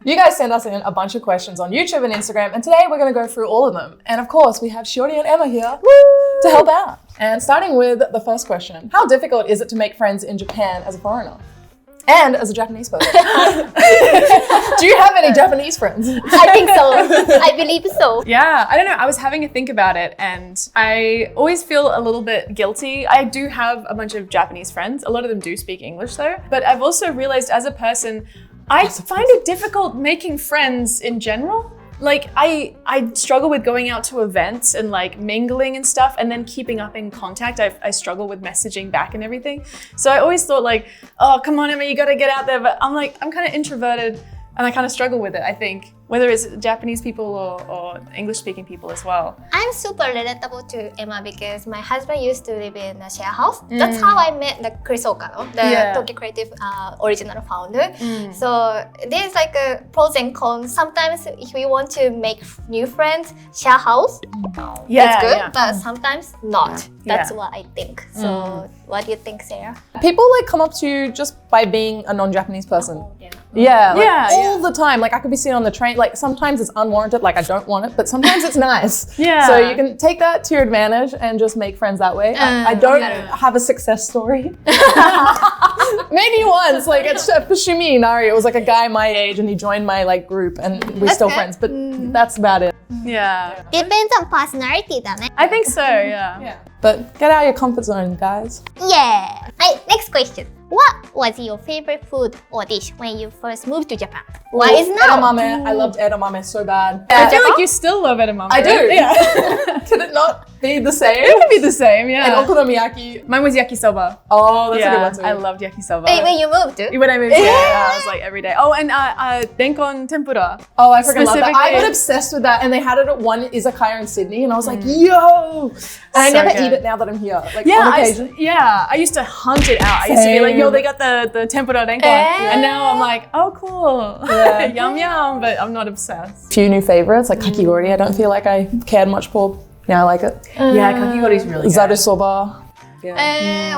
You guys sent us in a bunch of questions on YouTube and Instagram, and today we're going to go through all of them. And of course, we have Shiori and Emma here to help out. And starting with the first question, how difficult is it to make friends in Japan as a foreigner? And as a Japanese person. Do you have any Japanese friends? I think so. I believe so. Yeah, I don't know. I was having a think about it and I always feel a little bit guilty. I do have a bunch of Japanese friends. A lot of them do speak English though. But I've also realized as a person, I find it difficult making friends in general. Like I struggle with going out to events and like mingling and stuff and then keeping up in contact. I struggle with messaging back and everything. So I always thought like, oh, come on, Emma, you gotta get out there. But I'm kind of introverted and I kind of struggle with it, I think, whether it's Japanese people or English-speaking people as well. I'm super relatable to Emma because my husband used to live in a share house. That's how I met the Chris Okano, the Tokyo Creative original founder. So there's like a pros and cons. Sometimes if we want to make new friends, share house, that's good, but sometimes not. That's what I think. So what do you think, Sarah? People like come up to you just by being a non-Japanese person. All the time. Like I could be sitting on the train, like sometimes it's unwarranted, like I don't want it, but sometimes it's nice. So you can take that to your advantage and just make friends that way. I don't have a success story. Maybe once, like it's for Shimi Inari, it was like a guy my age and he joined my like group and we're still friends, but that's about it. Yeah. Depends on personality, doesn't it? I think so, yeah. But get out of your comfort zone, guys. Yeah. Next question. What was your favorite food or dish when you first moved to Japan? What is now? Edamame. I loved edamame so bad. I feel like you still love edamame. I do. Right? Yeah. Could it not be the same? It could be the same, yeah. And okonomiyaki. Mine was yakisoba. Oh, that's a good one too. I loved yakisoba. Wait, when you moved to? When I moved here, I was like every day. Oh, and renkon tempura. Oh, I freaking love that. I got obsessed with that, and they had it at one izakaya in Sydney, and I was like, yo! And I never eat it now that I'm here. Like on occasion. I used to hunt it out. I used to be like, yo, they got the tempura renkon, and now I'm like, oh, cool, yum yum. But I'm not obsessed. Few new favorites like kakigori. I don't feel like I cared much for. Now I like it. Yeah, kakigori is really good. Zaru soba. I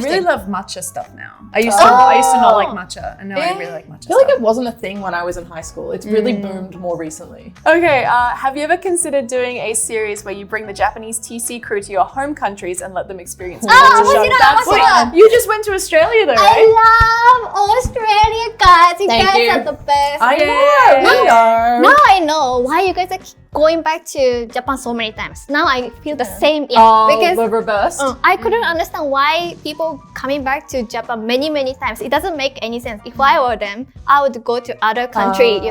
really love matcha stuff now. I used to not like matcha, and now I really like matcha. I feel like it wasn't a thing when I was in high school. It's really boomed more recently. Okay, have you ever conconsidered doing a series where you bring the Japanese TC crew to your home countries and let them experience You just went to Australia though, right? I love Australia, guys. You guys are the best. I know. Now I know why you guys are going back to Japan so many times. Now I feel the same. Because the reverse. I couldn't understand why people coming back to Japan many times. It doesn't make any sense. If I were them, I would go to other country,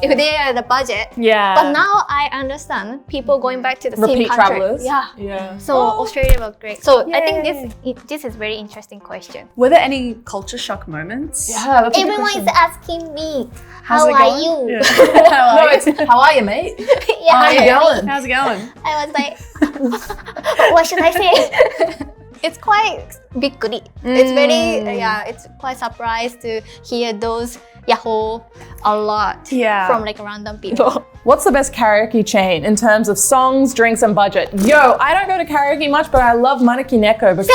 if they are the budget. But now I understand people going back to the same country. Travelers. So Australia was great. So I think this is very interesting question. Were there any culture shock moments? Yeah, that's a good Everyone question. is asking me, How are you? How are you, mate? How you going? How's it going? I was like, what should I say? It's quite big. It's very, it's quite surprised to hear those Yahoo a lot from like random people. What's the best karaoke chain in terms of songs, drinks, and budget? Yo, I don't go to karaoke much, but I love Maneki Neko because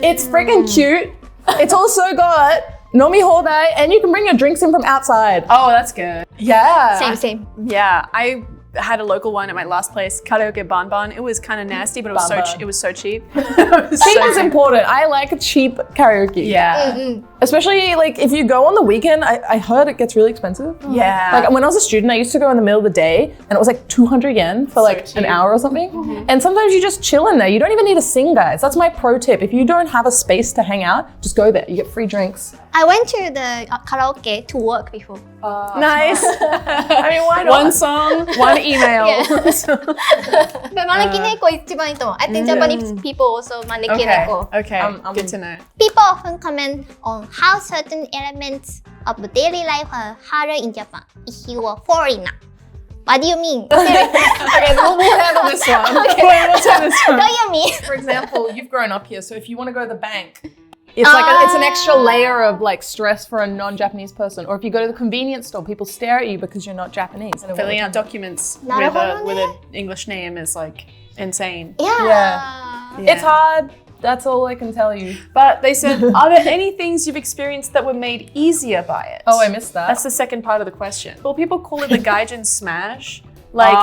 it's freaking cute. It's also got Nomi Hodai, and you can bring your drinks in from outside. Oh, that's good. Yeah. Same. Yeah, I had a local one at my last place, Karaoke Ban. It was kind of nasty, but it was so cheap. Cheap is important. I like cheap karaoke. Yeah. Especially like if you go on the weekend, I heard it gets really expensive. Yeah. Like when I was a student, I used to go in the middle of the day and it was like 200 yen for like an hour or something. And sometimes you just chill in there. You don't even need to sing, guys. That's my pro tip. If you don't have a space to hang out, just go there. You get free drinks. I went to the karaoke to work before. Nice. I mean, why not? One song, one email. But Maneki Neko is 一番いいと思う. I think Japanese people also Maneki Neko. Okay, good to know. People often comment on how certain elements of the daily life are harder in Japan if you are foreigner. What do you mean? Okay, we'll handle this one. Wait, what's on this one? What do you mean? For example, you've grown up here, so if you want to go to the bank, it's like it's an extra layer of like stress for a non-Japanese person. Or if you go to the convenience store, people stare at you because you're not Japanese. Filling out documents with an English name is like insane. Yeah. It's hard. That's all I can tell you. But they said, are there any things you've experienced that were made easier by it? Oh, I missed that. That's the second part of the question. Well, people call it the gaijin smash. Like,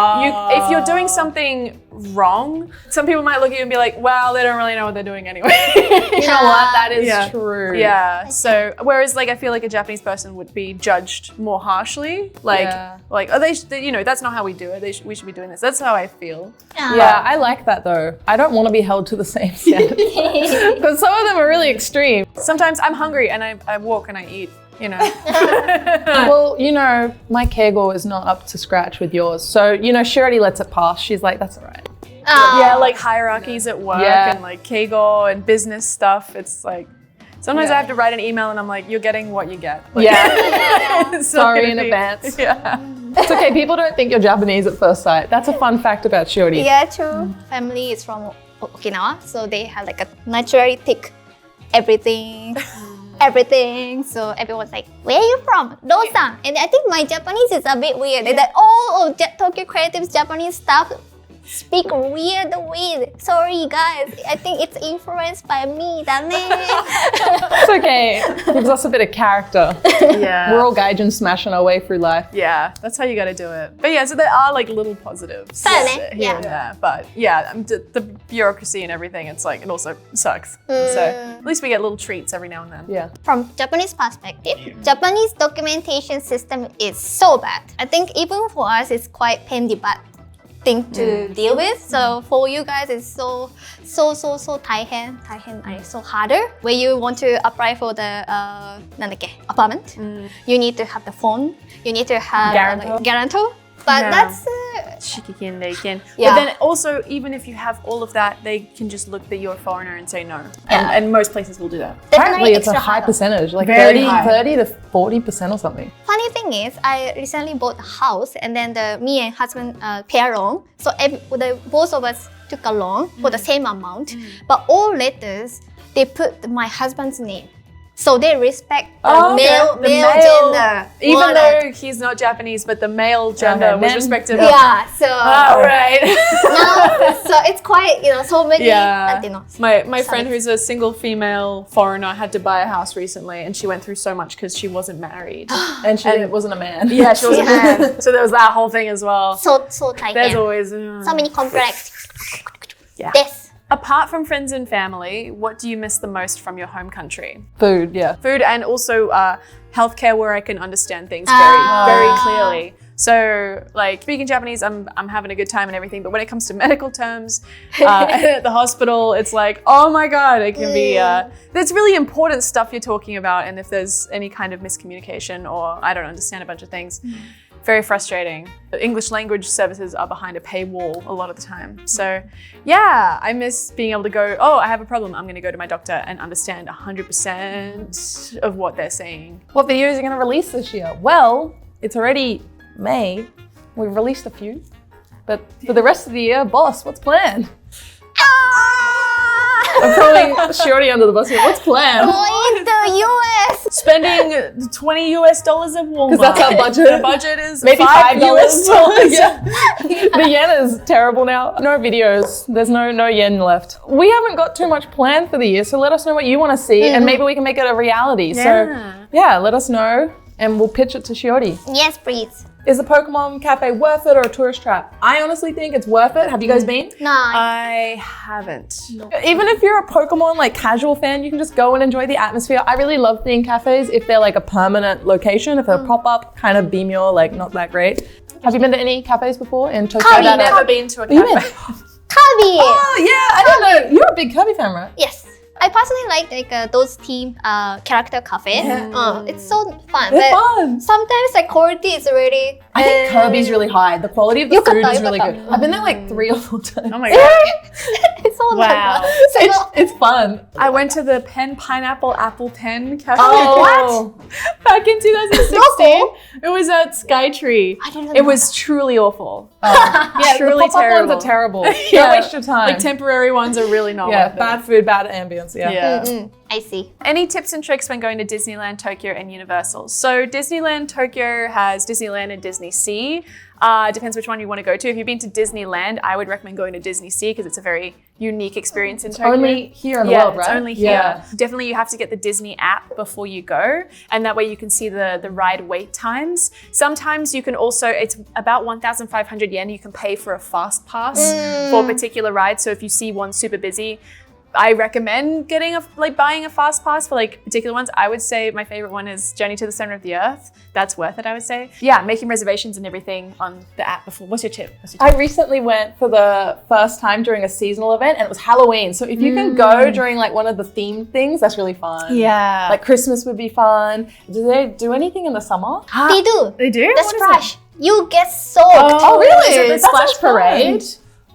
if you're doing something wrong, some people might look at you and be like, well, they don't really know what they're doing anyway. You know what? That is true. Yeah. So, whereas, like, I feel like a Japanese person would be judged more harshly. Like, oh, they, that's not how we do it. We should be doing this. That's how I feel. Yeah, I like that though. I don't want to be held to the same standard. But some of them are really extreme. Sometimes I'm hungry and I walk and I eat. Well, my keigo is not up to scratch with yours. So, Shiori lets it pass. She's like, that's all right. Yeah, like hierarchies at work and like keigo and business stuff. It's like, sometimes I have to write an email and I'm like, you're getting what you get. Like, sorry in advance. Yeah. It's okay. People don't think you're Japanese at first sight. That's a fun fact about Shiori. Yeah, true. Family is from Okinawa, so they have like a naturally thick everything. So everyone's like, where are you from? Dosan. And I think my Japanese is a bit weird. That all of Tokyo Creative's Japanese staff speak weird. Sorry guys, I think it's influenced by me. It's okay. It gives us a bit of character. Yeah. We're all gaijin smashing our way through life. Yeah, that's how you gotta do it. But yeah, so there are like little positives here and there. But yeah, the bureaucracy and everything, it's like, it also sucks. So at least we get little treats every now and then. Yeah. From Japanese perspective, Japanese documentation system is so bad. I think even for us, it's quite pain in the butt thing to deal with. So for you guys, it's so taihen, so harder. When you want to apply for the apartment, you need to have the phone, you need to have guarantor. But that's But then also, even if you have all of that, they can just look that you're a foreigner and say no. And most places will do that. Apparently it's a high percentage, like 30 to 40% or something. Funny thing is, I recently bought a house and then me and husband pair loan. So both of us took a loan for the same amount, but all letters, they put my husband's name. So they respect the male gender. Even though he's not Japanese, but the male gender was respected. Yeah, so... right. So it's quite, so many... My friend who's a single female foreigner had to buy a house recently and she went through so much because she wasn't married. and she wasn't a man. Yeah, she wasn't a man. So there was that whole thing as well. So tight. There's always... so many complex. Yeah. Yes. Apart from friends and family, what do you miss the most from your home country? Food, yeah. Food and also healthcare, where I can understand things very clearly. So, like, speaking Japanese, I'm having a good time and everything, but when it comes to medical terms, at the hospital, it's like, oh my God, it can be, there's really important stuff you're talking about, and if there's any kind of miscommunication or I don't understand a bunch of things, very frustrating. The English language services are behind a paywall a lot of the time. So yeah, I miss being able to go, oh, I have a problem. I'm gonna go to my doctor and understand 100% of what they're saying. What videos are gonna release this year? Well, it's already May. We've released a few, but for the rest of the year, boss, what's planned? I'm throwing Shiori under the bus here. What's planned? Going to US. Spending $20 US at Walmart. Because that's our budget. The budget is maybe $5 US. Yeah. The yen is terrible now. No videos. There's no yen left. We haven't got too much planned for the year, so let us know what you want to see, and maybe we can make it a reality. Yeah. So yeah, let us know, and we'll pitch it to Shiori. Yes, please. Is the Pokemon Cafe worth it or a tourist trap? I honestly think it's worth it. Have you guys been? No. I haven't. No. Even if you're a Pokemon casual fan, you can just go and enjoy the atmosphere. I really love theme cafes if they're like a permanent location. If they're pop-up, kind of Bimyo, like not that great. Have you been to any cafes before in Tokyo? I've never been to a cafe. Kirby! Oh yeah, I don't know. You're a big Kirby fan, right? Yes. I personally like those team character cafes. Yeah. It's so fun. They're but fun. Sometimes quality is really... I think Kirby's really high. The quality of the food is really good. I've been there like 3 or 4 times. Oh my God. It's so Wow. It's fun. I went to the Pen Pineapple Apple Pen Cafe. Oh, Back in 2016. It was at Skytree. I didn't know It was truly awful. yeah, truly the pop-up terrible. ones are terrible. Yeah. Don't waste your time. Like temporary ones are really not yeah, worth bad it. food, bad ambience. Yeah. Yeah. I see. Any tips and tricks when going to Disneyland, Tokyo, and Universal? So Disneyland, Tokyo has Disneyland and Disney Sea. Depends which one you want to go to. If you've been to Disneyland, I would recommend going to Disney Sea because it's a very unique experience in Tokyo. Only here in the world, right? It's only here. Definitely you have to get the Disney app before you go, and that way you can see the ride wait times. Sometimes you can also, it's about 1,500 yen, you can pay for a fast pass for a particular ride. So if you see one super busy, I recommend buying a fast pass for particular ones. I would say my favorite one is Journey to the Center of the Earth. That's worth it, I would say. Yeah, making reservations and everything on the app before. What's your tip? I recently went for the first time during a seasonal event and it was Halloween. So if you can go during one of the themed things, that's really fun. Yeah. Like Christmas would be fun. Do they do anything in the summer? They do. They do? The splash. You get soaked. Oh, really? Is it the splash parade?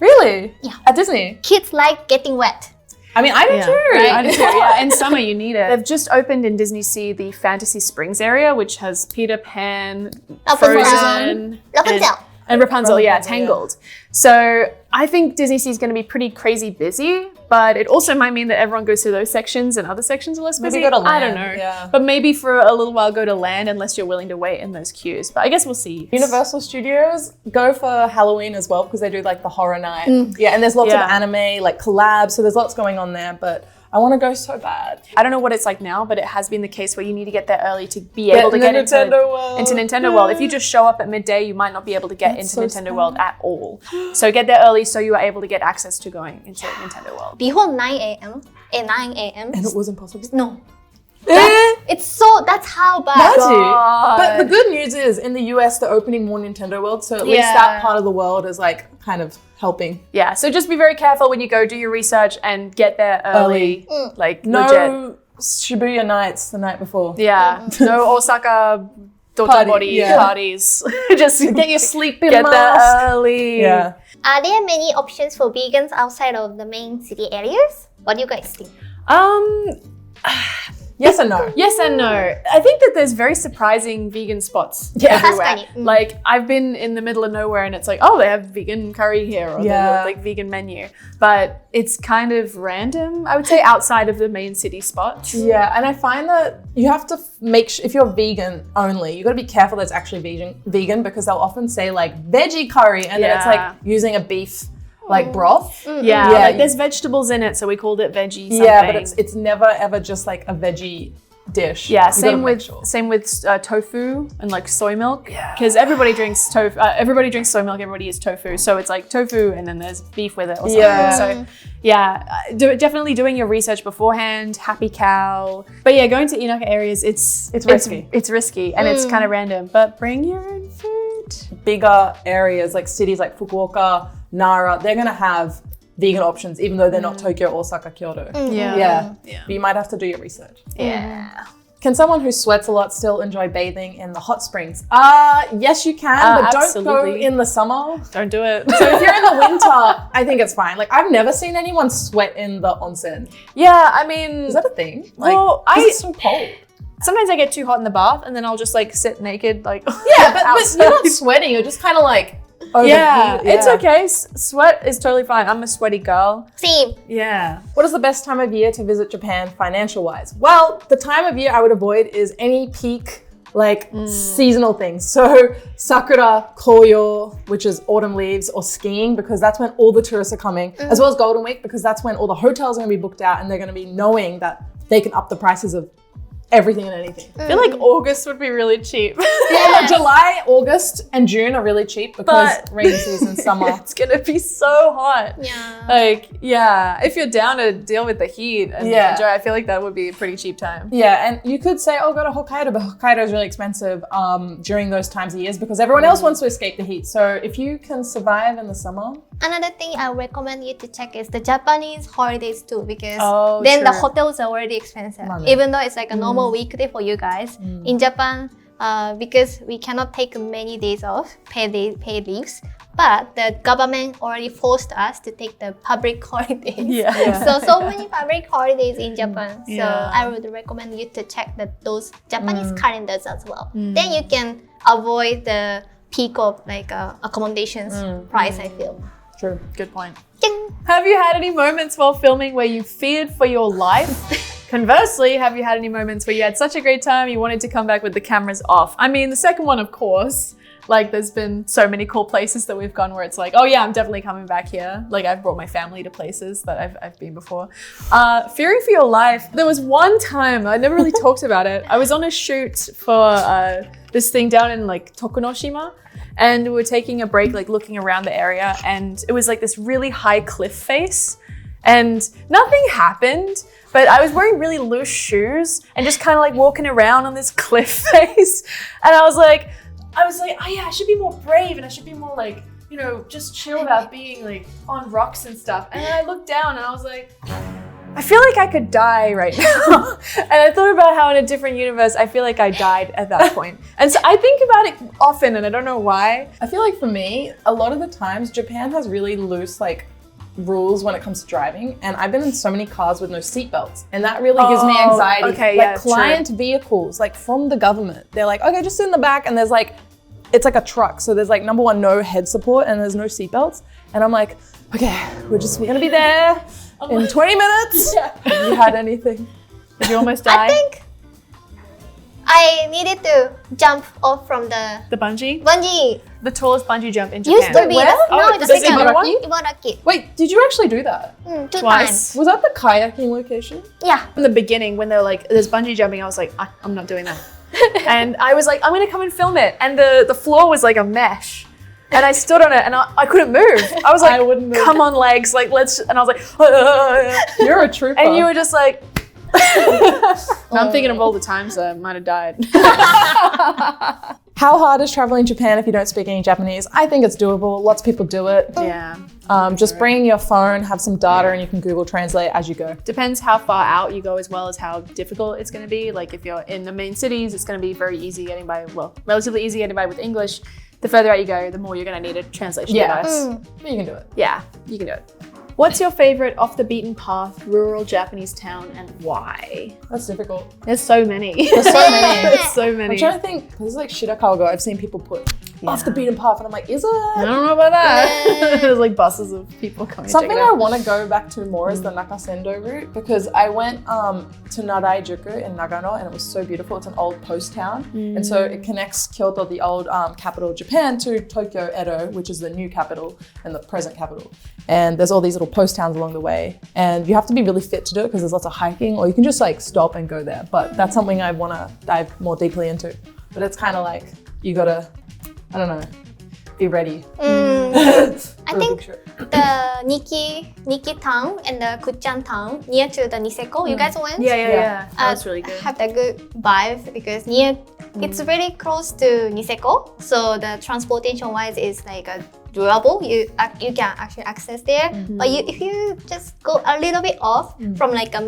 Really? Yeah. At Disney? Kids like getting wet. I mean, I do too. Right? I do too, yeah. In summer, you need it. They've just opened in Disney Sea the Fantasy Springs area, which has Peter Pan, Frozen, Rapunzel. and Rapunzel, Tangled. So I think Disney Sea is going to be pretty crazy busy, but it also might mean that everyone goes to those sections and other sections are less busy. Maybe go to Land, I don't know. yeah. But maybe for a little while go to Land unless you're willing to wait in those queues. But I guess we'll see. Universal Studios go for Halloween as well because they do the horror night. Yeah, and there's lots of anime, collabs, so there's lots going on there, but I want to go so bad. I don't know what it's like now, but it has been the case where you need to get there early to be able to get into Nintendo World. If you just show up at midday, you might not be able to get into Nintendo World at all. So get there early so you are able to get access to going into Nintendo World. Before 9 a.m. At 9 a.m. And it wasn't possible? No. That's how bad. But the good news is in the US they're opening more Nintendo World, so at least that part of the world is kind of helping. Yeah, so just be very careful when you go, do your research and get there early. No legit. Shibuya nights the night before. Yeah, no Osaka parties. Just get your sleeping get mask. there early. Yeah. Are there many options for vegans outside of the main city areas? What do you guys think? Yes and no. Yes and no. I think that there's very surprising vegan spots everywhere. I've been in the middle of nowhere and it's they have vegan curry here or they have vegan menu. But it's kind of random, I would say, outside of the main city spots. Yeah, and I find that you have to make sure, if you're vegan only, you got to be careful that it's actually vegan because they'll often say veggie curry and then it's using a beef broth. There's vegetables in it, so we called it veggie something. Yeah, but it's never ever just a veggie dish. Yeah, same with tofu and soy milk. Because everybody drinks tofu. Everybody drinks soy milk. Everybody eats tofu. So it's tofu, and then there's beef with it or something. So definitely doing your research beforehand. Happy cow. But going to Inaka areas, it's risky. It's risky and it's kind of random. But bring your own food. Bigger areas cities like Fukuoka, Nara, they're gonna have vegan options, even though they're not Tokyo, Osaka, Kyoto. But you might have to do your research. Can someone who sweats a lot still enjoy bathing in the hot springs? Yes, you can, but don't go in the summer. Don't do it. So if you're in the winter, I think it's fine. I've never seen anyone sweat in the onsen. Yeah, I mean, is that a thing? It's so cold. Sometimes I get too hot in the bath, and then I'll just sit naked, but you're not sweating. You're just kind of it's okay. Sweat is totally fine. I'm a sweaty girl. Same. Yeah. What is the best time of year to visit Japan financial-wise? Well, the time of year I would avoid is any peak seasonal things. So sakura, koyo, which is autumn leaves, or skiing, because that's when all the tourists are coming, as well as Golden Week, because that's when all the hotels are going to be booked out and they're going to be knowing that they can up the prices of everything and anything. I feel August would be really cheap. July, August, and June are really cheap because rainy season, summer. It's gonna be so hot. If you're down to deal with the heat and enjoy, I feel that would be a pretty cheap time. Yeah, and you could say, go to Hokkaido, but Hokkaido is really expensive during those times of years because everyone else wants to escape the heat. So if you can survive in the summer. Another thing I recommend you to check is the Japanese holidays too, because the hotels are already expensive. Even though it's a normal weekday for you guys. In Japan, because we cannot take many days off, paid leaves, but the government already forced us to take the public holidays. So many public holidays in Japan. So I would recommend you to check those Japanese calendars as well. Then you can avoid the peak of accommodations price, I feel. True. Good point. Have you had any moments while filming where you feared for your life? Conversely, have you had any moments where you had such a great time you wanted to come back with the cameras off? I mean, the second one, of course. Like, there's been so many cool places that we've gone where it's like, oh yeah, I'm definitely coming back here. Like, I've brought my family to places that I've been before. Fearing for your life. There was one time, I never really talked about it. I was on a shoot for this thing down in like Tokunoshima, and we were taking a break, like looking around the area, and it was like this really high cliff face, and nothing happened. But I was wearing really loose shoes and just kind of like walking around on this cliff face, and I was like, oh yeah, I should be more brave and I should be more like, you know, just chill about being like on rocks and stuff. And then I looked down and I was like, I feel like I could die right now. And I thought about how in a different universe, I feel like I died at that point. And so I think about it often and I don't know why. I feel like for me, a lot of the times, Japan has really loose like rules when it comes to driving, and I've been in so many cars with no seatbelts, and that really gives me anxiety. Okay, like client vehicles, like from the government, they're like, okay, just sit in the back, and there's like, it's like a truck, so there's like number one, no head support, and there's no seatbelts, and I'm like, okay, we're gonna be there in 20 minutes. Yeah. Have you had anything? Did you almost die? I think I needed to jump off from the bungee? Bungee. The tallest bungee jump in Japan. Used to be. No, the second one. Ibaraki. Wait, did you actually do that? 2 Twice. times. Was that the kayaking location? Yeah. In the beginning, when they're like, there's bungee jumping, I was like, I'm not doing that. And I was like, I'm gonna come and film it. And the floor was like a mesh. And I stood on it and I couldn't move. I was like, I wouldn't move. Come on legs, like let's, and I was like, You're a trooper. and you were just like, I'm thinking of all the times I might have died. How hard is traveling in Japan if you don't speak any Japanese? I think it's doable. Lots of people do it. Yeah. Just bring your phone, have some data, and you can Google Translate as you go. Depends how far out you go as well as how difficult it's going to be. Like if you're in the main cities, it's going to be very easy getting by, well, relatively easy getting by with English. The further out you go, the more you're going to need a translation device. But you can do it. Yeah, you can do it. What's your favorite off the beaten path rural Japanese town and why? That's difficult. There's so many. There's so many. There's so many. I'm trying to think, there's like Shirakawa, I've seen people put off the beaten path, and I'm like, is it? I don't know about that. There's like buses of people coming. Something I want to go back to more is the Nakasendo route, because I went to Naraijuku in Nagano, and it was so beautiful. It's an old post town, and so it connects Kyoto, the old capital of Japan, to Tokyo, Edo, which is the new capital and the present capital. And there's all these little post towns along the way, and you have to be really fit to do it because there's lots of hiking, or you can just like stop and go there. But that's something I want to dive more deeply into. But it's kind of like you gotta, I don't know, be ready. I think the Nikki town and the Kuchan town near to the Niseko, you guys went? Yeah. That was really good. Have a good vibe because it's really close to Niseko, so the transportation wise is like a doable. You can actually access there. But if you just go a little bit off from like a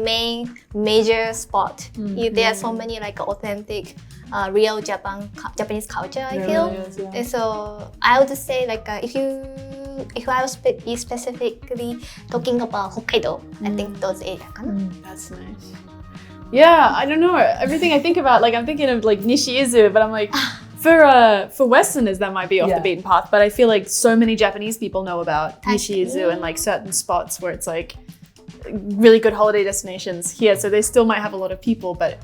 major spot, there are so many like authentic real Japanese culture, I feel. Really is, yeah. And so I would say like if I was specifically talking about Hokkaido, I think those areas. That's nice. Yeah, I don't know. Everything I think about, like I'm thinking of like Nishi-Izu, but I'm like, for Westerners that might be off the beaten path, but I feel like so many Japanese people know about Nishi-Izu and like certain spots where it's like really good holiday destinations here, so they still might have a lot of people, but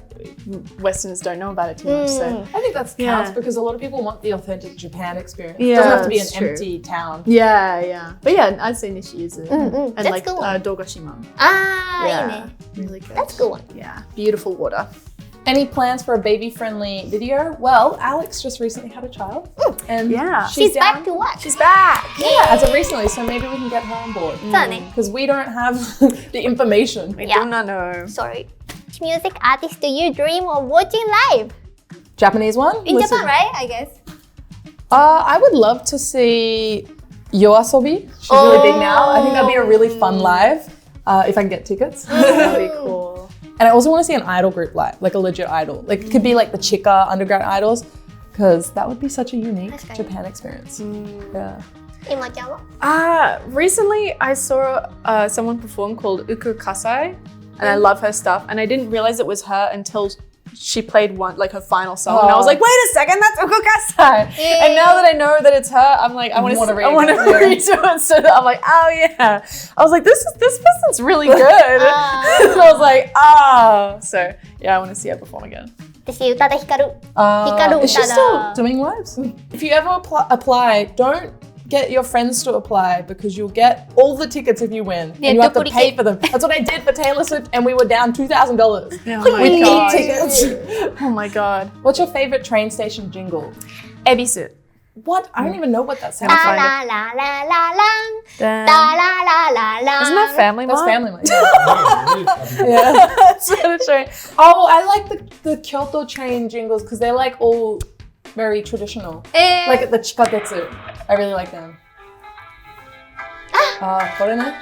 Westerners don't know about it too much. So I think that counts because a lot of people want the authentic Japan experience. Yeah, it doesn't have to be an that's true. empty town. Yeah. But yeah, I'd say Nishi-Izu and That's like cool. Dogashima. Yeah. Really good. That's a good one. Yeah, beautiful water. Any plans for a baby-friendly video? Well, Alex just recently had a child, and She's back to work. She's back. Yeah, as of recently, so maybe we can get her on board. Because we don't have the information. I do not know. Sorry. Which music artist do you dream of watching live? Japanese one? In Japan, right? I guess. I would love to see Yoasobi. She's really big now. I think that'd be a really fun live, if I can get tickets. That'd be cool. And I also want to see an idol group live, like a legit idol. Like it could be like the Chika underground idols, because that would be such a unique Japan experience. Yeah. Recently I saw someone perform called Uku Kasai, and I love her stuff, and I didn't realize it was her until she played one like her final song, and I was like, wait a second, that's Okukasai. And now that I know that it's her, I'm like, I want to redo it. So that I'm like, oh yeah. I was like, this person's really good. And I was like, so yeah, I want to see her perform again. 私、宇多田ヒカル。 Is she still doing lives? If you ever apply, don't get your friends to apply because you'll get all the tickets if you win. And you have to pay for them. That's what I did for Taylor Swift, and we were down $2,000 with 8 tickets. Oh my god. What's your favorite train station jingle? Ebisu. What? I don't even know what that sounds La like. la la la la la. La la la la la. Isn't that Family That's Mart? Family Mart. Yeah. That's what it's right. Oh, I like the Kyoto train jingles because they're like all very traditional. Like the chikatetsu. I really like them. What in it?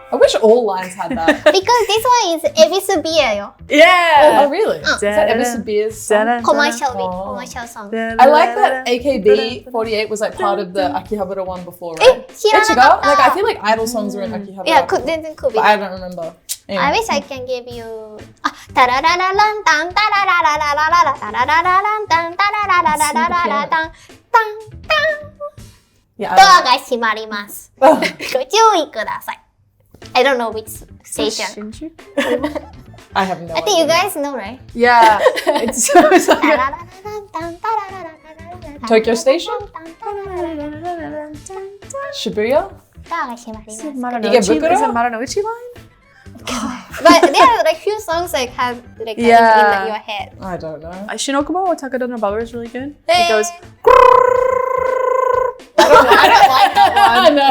I wish all lines had that. Because this one is Ebisu Beer. Yeah. Oh, really? Is that Ebisu Beer's song? Commercial song. I like that AKB48 was like part of the Akihabara one before, right? Ichigo? Like, I feel like idol songs are in Akihabara. Yeah, could be. But I don't remember. Anyway. I wish I can give you. Tararararan, tan, tarararararara, tararararan, tan, tarararararara, tan, tan, tan. Yeah, ドアが閉まります。ご注意ください。I don't know which station. I have no I think you guys know, right? Yeah. It's like Tokyo Station? Shibuya? ドアが閉まります。 Marunouchi, is it Marunouchi line? But there are like few songs like have like in your head. I don't know. Shinokubo or Takada no Baba is really good. It goes. I don't like that one. No,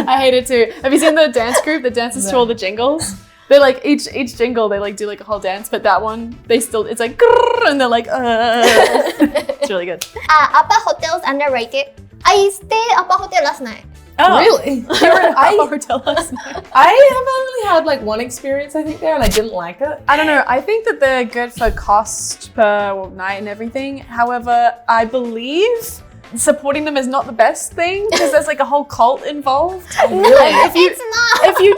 I hate it too. Have you seen the dance group that dances to all the jingles? They like each jingle they like do like a whole dance, but that one it's like and they're like It's really good. Upper Hotel's underrated. I stayed at Upper Hotel last night. Oh. Really? I have only had like one experience I think there, and I didn't like it. I don't know. I think that they're good for cost per night and everything. However, I believe supporting them is not the best thing because there's like a whole cult involved. Really? It's not. If you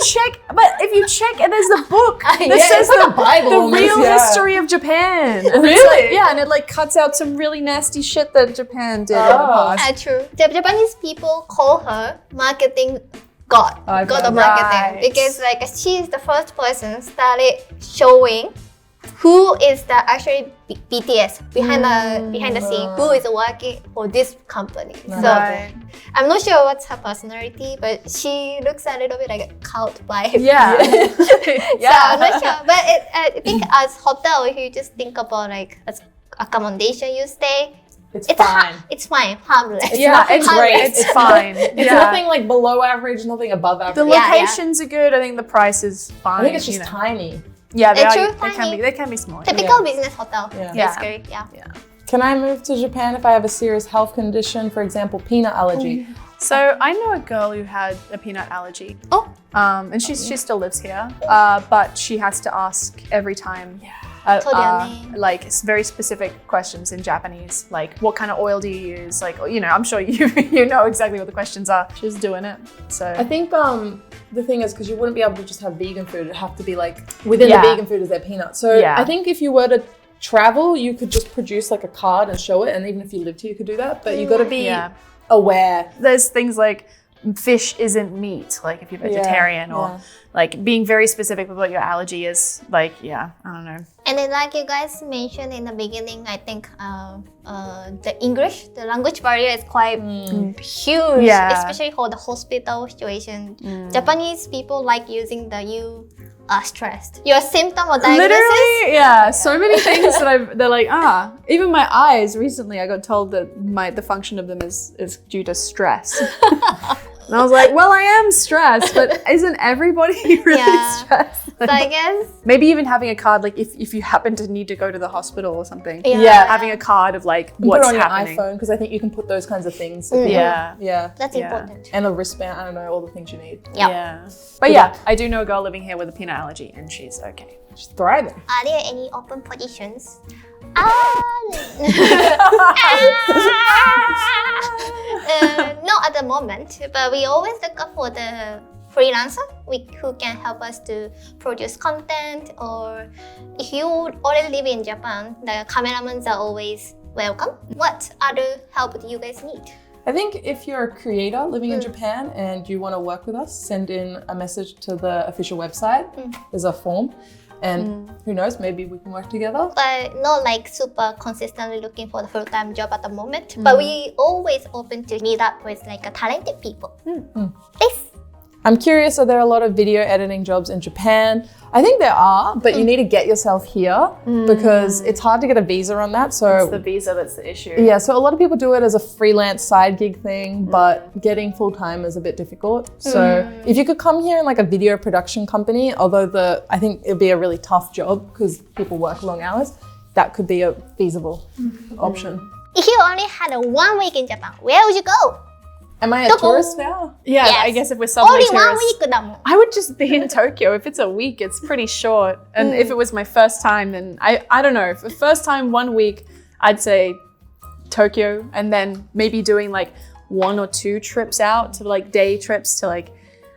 check, and there's a book that says it's like a Bible the real history of Japan. And Really? And it like cuts out some really nasty shit that Japan did in the past. True. The Japanese people call her marketing god of marketing, Right. because like she's the first person started showing who is the actually BTS behind the scene, who is working for this company. So I'm not sure what's her personality, but she looks a little bit like a cult vibe. Yeah. So I'm not sure, but I think as hotel, if you just think about like as accommodation you stay, It's fine. It's fine, harmless. It's great. It's fine. It's nothing like below average, nothing above average. The locations are good. I think the price is fine. I think it's just tiny. Yeah, It's true, they can be small. Typical business hotel. Yeah. Basically, yeah. Can I move to Japan if I have a serious health condition, for example, peanut allergy? So I know a girl who had a peanut allergy. Oh. And she still lives here. But she has to ask every time. Like very specific questions in Japanese, like what kind of oil do you use? Like, you know, I'm sure you know exactly what the questions are. She's doing it. So I think the thing is because you wouldn't be able to just have vegan food. It'd have to be like within the vegan food is their peanuts. So I think if you were to travel, you could just produce like a card and show it, and even if you lived here, you could do that. But you got to be aware. There's things like fish isn't meat, like if you're vegetarian, or like being very specific with what your allergy is. Like, I don't know. And then, like you guys mentioned in the beginning, I think the English, the language barrier is quite huge, especially for the hospital situation. Japanese people like using the "you are stressed." Your symptom or diagnosis. Literally, so many things that they're like, even my eyes. Recently, I got told that the function of them is due to stress. And I was like, well, I am stressed, but isn't everybody really stressed? So I guess maybe even having a card, like if you happen to need to go to the hospital or something, having a card of like what's happening. Put it on your iPhone, because I think you can put those kinds of things. That's important. And a wristband. I don't know, all the things you need. But I do know a girl living here with a peanut allergy, and she's okay. She's thriving. Are there any open positions? Not at the moment, but we always look up for the freelancer who can help us to produce content, or if you already live in Japan, the cameramans are always welcome. What other help do you guys need? I think if you're a creator living in Japan and you want to work with us, send in a message to the official website. There's a form. And who knows, maybe we can work together. But not like super consistently looking for the full-time job at the moment. But we always open to meet up with like a talented people. Please. I'm curious, are there a lot of video editing jobs in Japan? I think there are, but you need to get yourself here because it's hard to get a visa on that. So it's the visa that's the issue. Yeah, so a lot of people do it as a freelance side gig thing, but getting full-time is a bit difficult. So if you could come here in like a video production company, although I think it'd be a really tough job because people work long hours, that could be a feasible option. If you only had a 1 week in Japan, where would you go? Am I a tourist now? Yeah, Yes. I guess if we're subway Only tourists. 1 week だもん。 I would just be in Tokyo. If it's a week, it's pretty short. And if it was my first time, then I don't know. For first time 1 week, I'd say Tokyo, and then maybe doing like 1 or 2 trips out to like day trips to like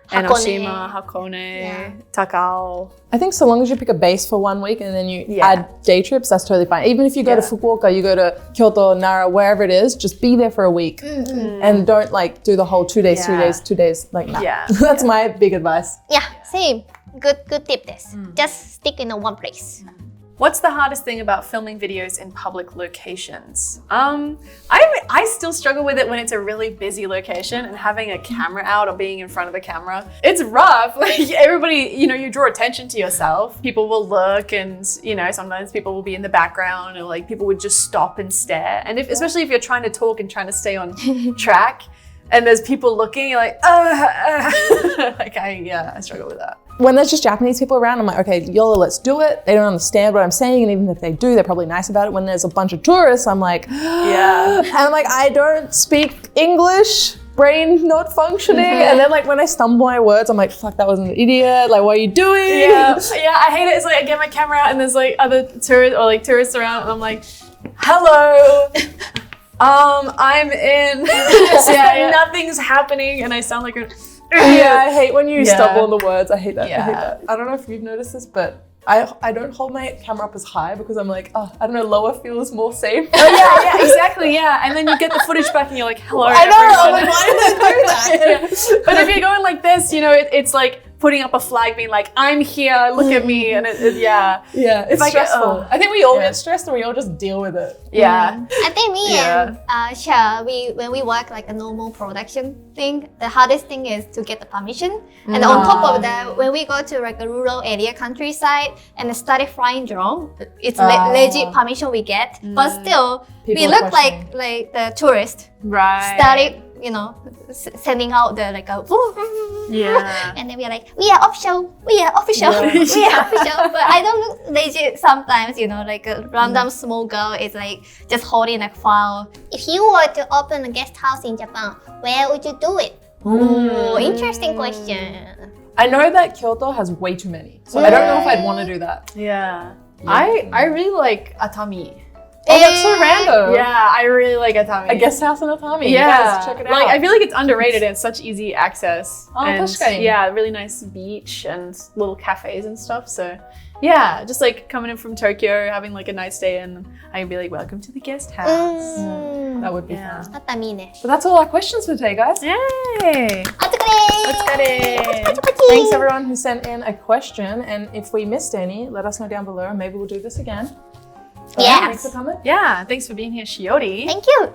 Enoshima, Hakone, Takao. I think so long as you pick a base for 1 week and then you add day trips, that's totally fine. Even if you go to Fukuoka, you go to Kyoto, Nara, wherever it is, just be there for a week and don't like do the whole 2 days, 3 days, 2 days. Like, nah. That's my big advice. Yeah, same. Good tip this. Just stick in one place. What's the hardest thing about filming videos in public locations? I still struggle with it when it's a really busy location and having a camera out or being in front of the camera. It's rough. Like everybody, you draw attention to yourself. People will look and, sometimes people will be in the background or like people would just stop and stare. And especially if you're trying to talk and trying to stay on track and there's people looking, you're like, I struggle with that. When there's just Japanese people around, I'm like, okay, YOLO, let's do it. They don't understand what I'm saying, and even if they do, they're probably nice about it. When there's a bunch of tourists, I'm like, and I'm like, I don't speak English, brain not functioning. And then like when I stumble my words, I'm like, fuck, that was an idiot. Like, what are you doing? Yeah, I hate it. It's like I get my camera out and there's like other tourists around, and I'm like, hello. I'm in. Nothing's happening, and I sound like a. I hate when you stumble on the words. I hate that. I hate that. I don't know if you've noticed this, but I don't hold my camera up as high because I'm like, I don't know, lower feels more safe. Exactly, And then you get the footage back and you're like, hello, I know, everyone. I'm like, why did I do that? But if you're going like this, it's like putting up a flag being like, I'm here, look at me, and it's stressful. I think we all get stressed and we all just deal with it. I think me and Sha, when we work like a normal production thing, the hardest thing is to get the permission. And on top of that, when we go to like a rural area countryside and study flying drone, it's legit permission we get, but still we look like the tourist. Right. Started, sending out the like a and then we're like, we are official, we are official. But I don't look legit sometimes, like a random small girl is like just holding a file. If you were to open a guest house in Japan, where would you do it? Ooh, interesting question. I know that Kyoto has way too many, so I don't know if I'd want to do that. I really like Atami. Oh, that's so random. Yeah, I really like Atami. A guest house in Atami. Yeah, you guys check it out. Like I feel like it's underrated and it's such easy access. And確かに. Really nice beach and little cafes and stuff. So just like coming in from Tokyo, having like a nice day, and I'd be like, welcome to the guest house. That would be fun. 熱海ね。 So that's all our questions for today, guys. Yay! お疲れ。 Let's get it. Thanks everyone who sent in a question, and if we missed any, let us know down below and maybe we'll do this again. Thanks for coming. Yeah, thanks for being here, Shiori. Thank you.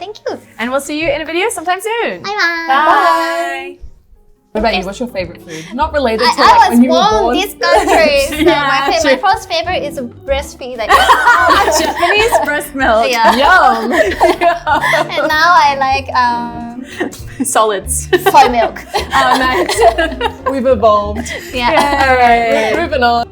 And we'll see you in a video sometime soon. Bye. Bye. What about you? What's your favorite food? Not related to I like was when you were born born. in this country, so my first favorite is breastfeed. Like, Japanese breast milk. Yum! And now I like Solids. soy milk. Oh, nice. We've evolved. Yeah. All right, moving on.